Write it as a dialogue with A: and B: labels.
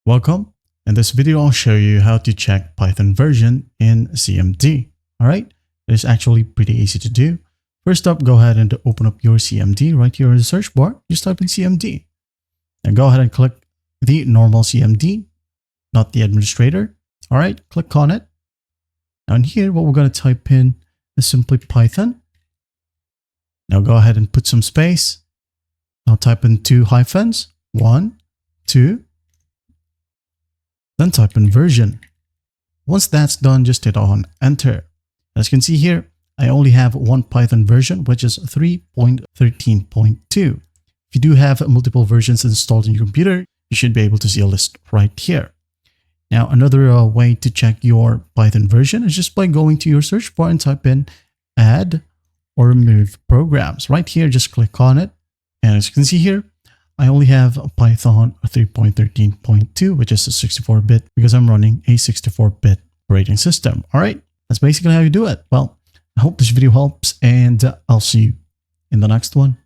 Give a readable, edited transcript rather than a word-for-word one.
A: Welcome. In this video, I'll show you how to check Python version in CMD. All right, it's actually pretty easy to do. First up, go ahead and open up your CMD right here in the search bar. Just type in CMD and go ahead and click the normal CMD, not the administrator. All right, click on it. Now in here, what we're going to type in is simply Python. Now go ahead and put some space. Now type in 2 hyphens, 1, 2. Then type in version. Once that's done, just hit on enter. As you can see here, I only have one Python version, which is 3.13.2. If you do have multiple versions installed in your computer, you should be able to see a list right here. Now, another way to check your Python version is just by going to your search bar and type in add or remove programs. Right here, just click on it. And as you can see here, I only have Python 3.13.2, which is a 64-bit because I'm running a 64-bit operating system. All right, that's basically how you do it. Well, I hope this video helps, and I'll see you in the next one.